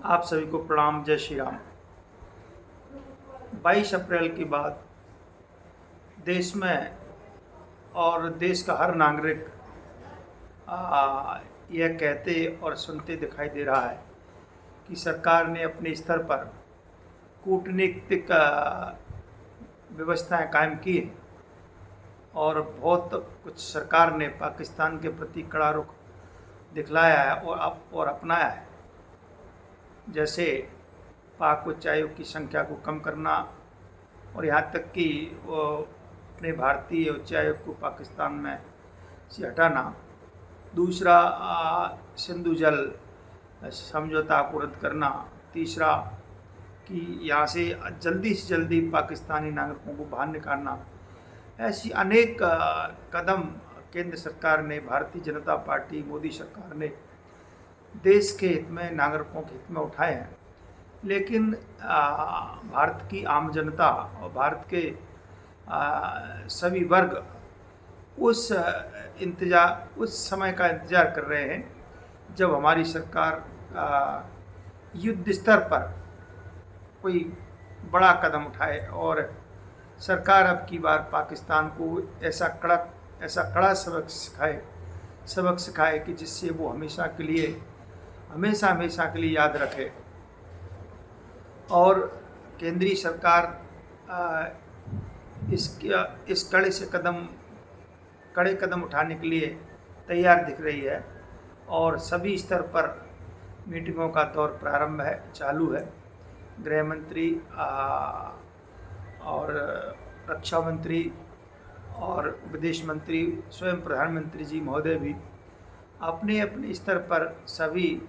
आप सभी को प्रणाम। जय श्री राम। 22 अप्रैल के बाद देश में और देश का हर नागरिक यह कहते और सुनते दिखाई दे रहा है कि सरकार ने अपने स्तर पर कूटनीतिक व्यवस्थाएं कायम की हैं और बहुत कुछ सरकार ने पाकिस्तान के प्रति कड़ा रुख दिखलाया है और अपनाया है। जैसे पाक उच्चायोग की संख्या को कम करना और यहाँ तक कि वो अपने भारतीय उच्चायोग को पाकिस्तान में से हटाना। दूसरा, सिंधु जल समझौता को रद्द करना। तीसरा, कि यहाँ से जल्दी पाकिस्तानी नागरिकों को बाहर निकालना। ऐसी अनेक कदम केंद्र सरकार ने, भारतीय जनता पार्टी, मोदी सरकार ने देश के हित में, नागरिकों के हित में उठाए हैं। लेकिन भारत की आम जनता और भारत के सभी वर्ग उस समय का इंतज़ार कर रहे हैं जब हमारी सरकार युद्ध स्तर पर कोई बड़ा कदम उठाए और सरकार अब की बार पाकिस्तान को ऐसा कड़ा सबक सिखाए कि जिससे वो हमेशा के लिए याद रखे। और केंद्रीय सरकार इस कड़े कदम उठाने के लिए तैयार दिख रही है और सभी स्तर पर मीटिंगों का दौर चालू है। गृह मंत्री और रक्षा मंत्री और विदेश मंत्री, स्वयं प्रधानमंत्री जी महोदय भी अपने अपने स्तर पर सभी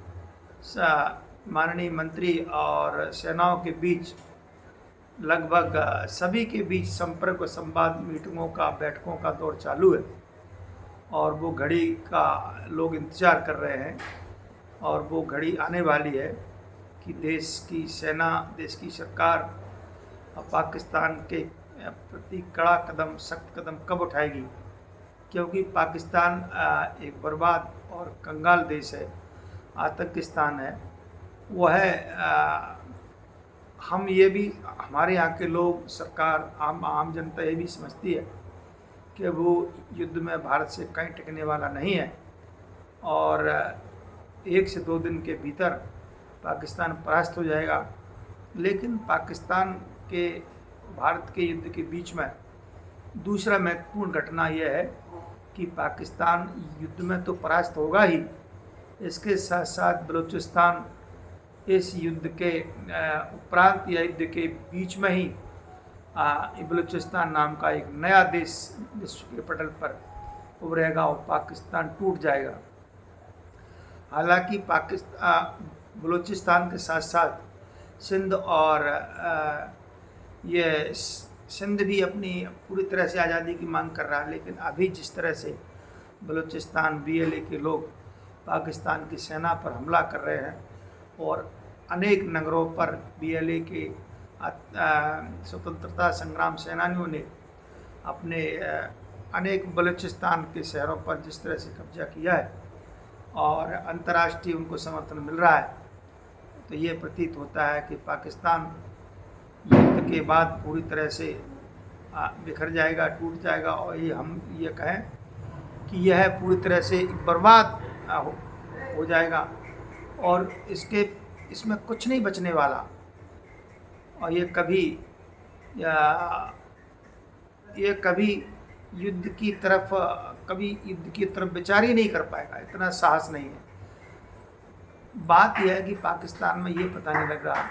माननीय मंत्री और सेनाओं के बीच, लगभग सभी के बीच संपर्क और संवाद, मीटिंगों का, बैठकों का दौर चालू है और वो घड़ी का लोग इंतज़ार कर रहे हैं और वो घड़ी आने वाली है कि देश की सेना, देश की सरकार पाकिस्तान के प्रति कड़ा कदम, सख्त कदम कब उठाएगी। क्योंकि पाकिस्तान एक बर्बाद और कंगाल देश है, आतंकिस्तान है। वह हमारे यहाँ के लोग, सरकार, आम जनता ये भी समझती है कि वो युद्ध में भारत से कहीं टिकने वाला नहीं है और 1 से 2 दिन के भीतर पाकिस्तान परास्त हो जाएगा। लेकिन पाकिस्तान के भारत के युद्ध के बीच में दूसरा महत्वपूर्ण घटना यह है कि पाकिस्तान युद्ध में तो परास्त होगा ही, इसके साथ साथ बलूचिस्तान इस युद्ध के उपरांत या युद्ध के बीच में ही बलूचिस्तान नाम का एक नया देश विश्व के पटल पर उभरेगा और पाकिस्तान टूट जाएगा। हालांकि बलूचिस्तान के साथ साथ सिंध और ये सिंध भी अपनी पूरी तरह से आज़ादी की मांग कर रहा है। लेकिन अभी जिस तरह से बलूचिस्तान BLA के लोग पाकिस्तान की सेना पर हमला कर रहे हैं और अनेक नगरों पर BLA के स्वतंत्रता संग्राम सेनानियों ने अपने अनेक बलूचिस्तान के शहरों पर जिस तरह से कब्जा किया है और अंतर्राष्ट्रीय उनको समर्थन मिल रहा है, तो ये प्रतीत होता है कि पाकिस्तान युद्ध के बाद पूरी तरह से बिखर जाएगा, टूट जाएगा और हम ये कहें कि यह पूरी तरह से बर्बाद हो जाएगा और इसमें कुछ नहीं बचने वाला और ये कभी युद्ध की तरफ विचार ही नहीं कर पाएगा। इतना साहस नहीं है। बात यह है कि पाकिस्तान में ये पता नहीं लग रहा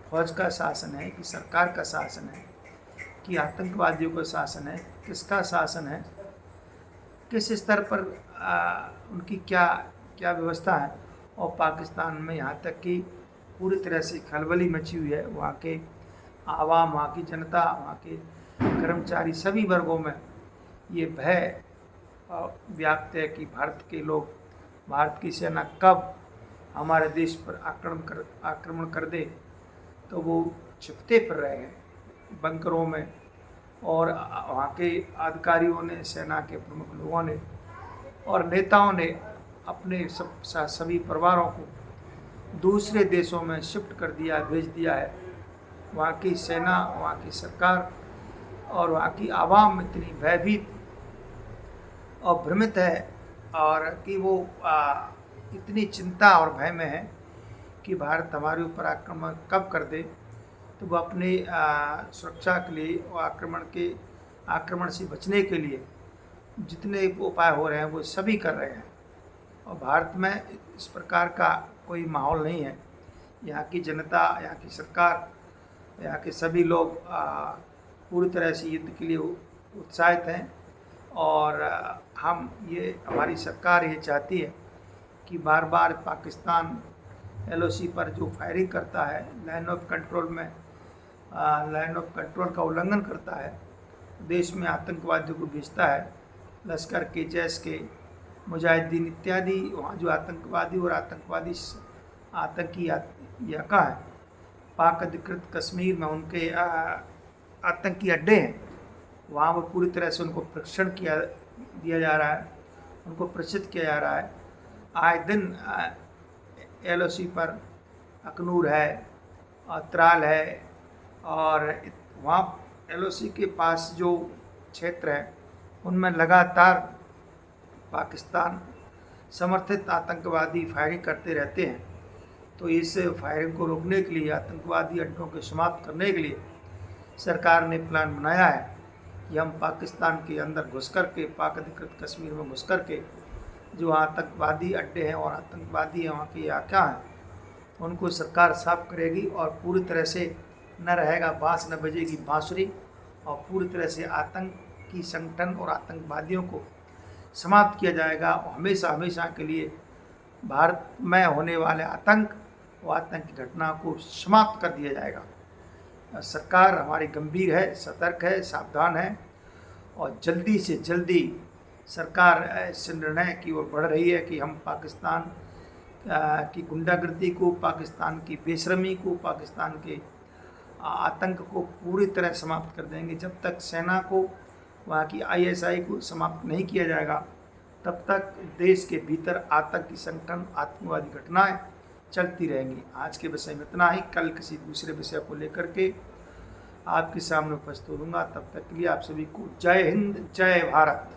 फौज का शासन है कि सरकार का शासन है कि आतंकवादियों का शासन है, किसका शासन है, किस स्तर पर उनकी क्या व्यवस्था है। और पाकिस्तान में यहाँ तक कि पूरी तरह से खलबली मची हुई है। वहाँ के आवाम, वहाँ की जनता, वहाँ के कर्मचारी, सभी वर्गों में ये भय व्याप्त है कि भारत के लोग, भारत की सेना कब हमारे देश पर आक्रमण कर दे। तो वो छिपते फिर रहे हैं बंकरों में और वहाँ के अधिकारियों ने, सेना के प्रमुख लोगों ने और नेताओं ने अपने सभी परिवारों को दूसरे देशों में शिफ्ट कर दिया, भेज दिया है। वहाँ की सेना, वहाँ की सरकार और वहाँ की आवाम इतनी भयभीत और भ्रमित है और कि वो इतनी चिंता और भय में है कि भारत हमारे ऊपर आक्रमण कब कर दे। तो वो अपनी सुरक्षा के लिए और आक्रमण से बचने के लिए जितने उपाय हो रहे हैं वो सभी कर रहे हैं। और भारत में इस प्रकार का कोई माहौल नहीं है। यहाँ की जनता, यहाँ की सरकार, यहाँ के सभी लोग पूरी तरह से युद्ध के लिए उत्साहित हैं। और हमारी सरकार ये चाहती है कि बार बार पाकिस्तान LOC पर जो फायरिंग करता है, लाइन ऑफ कंट्रोल का उल्लंघन करता है, देश में आतंकवादियों को भेजता है, लश्कर के, जैश के, मुजाहिदीन इत्यादि, वहाँ जो आतंकवादी और आतंकी इलाका है, पाक अधिकृत कश्मीर में उनके आतंकी अड्डे हैं, वहाँ वो पूरी तरह से उनको प्रशिक्षण दिया जा रहा है, उनको प्रशिक्षित किया जा रहा है। आए दिन LOC पर अखनूर है और त्राल है, और वहाँ LOC के पास जो क्षेत्र है उनमें लगातार पाकिस्तान समर्थित आतंकवादी फायरिंग करते रहते हैं। तो इस फायरिंग को रोकने के लिए, आतंकवादी अड्डों को समाप्त करने के लिए सरकार ने प्लान बनाया है कि हम पाकिस्तान के अंदर घुस कर के, पाक अधिकृत कश्मीर में घुस कर के जो आतंकवादी अड्डे हैं और आतंकवादी हैं वहाँ के इलाका हैं, उनको सरकार साफ करेगी और पूरी तरह से न रहेगा बाँस, न बजेगी बाँसुरी, और पूरी तरह से आतंकी संगठन और आतंकवादियों को समाप्त किया जाएगा। और हमेशा हमेशा के लिए भारत में होने वाले आतंक और आतंकी घटना को समाप्त कर दिया जाएगा। सरकार हमारी गंभीर है, सतर्क है, सावधान है, और जल्दी से जल्दी सरकार इस निर्णय की ओर बढ़ रही है कि हम पाकिस्तान की गुंडागर्दी को, पाकिस्तान की बेशर्मी को, पाकिस्तान के आतंक को पूरी तरह समाप्त कर देंगे। जब तक सेना को, वहाँ की ISI को समाप्त नहीं किया जाएगा, तब तक देश के भीतर आतंकी संगठन, आतंकवादी घटनाएं चलती रहेंगी। आज के विषय में इतना ही। कल किसी दूसरे विषय को लेकर के आपके सामने उपस्थित होऊंगा। तब तक के लिए आप सभी को जय हिंद, जय भारत।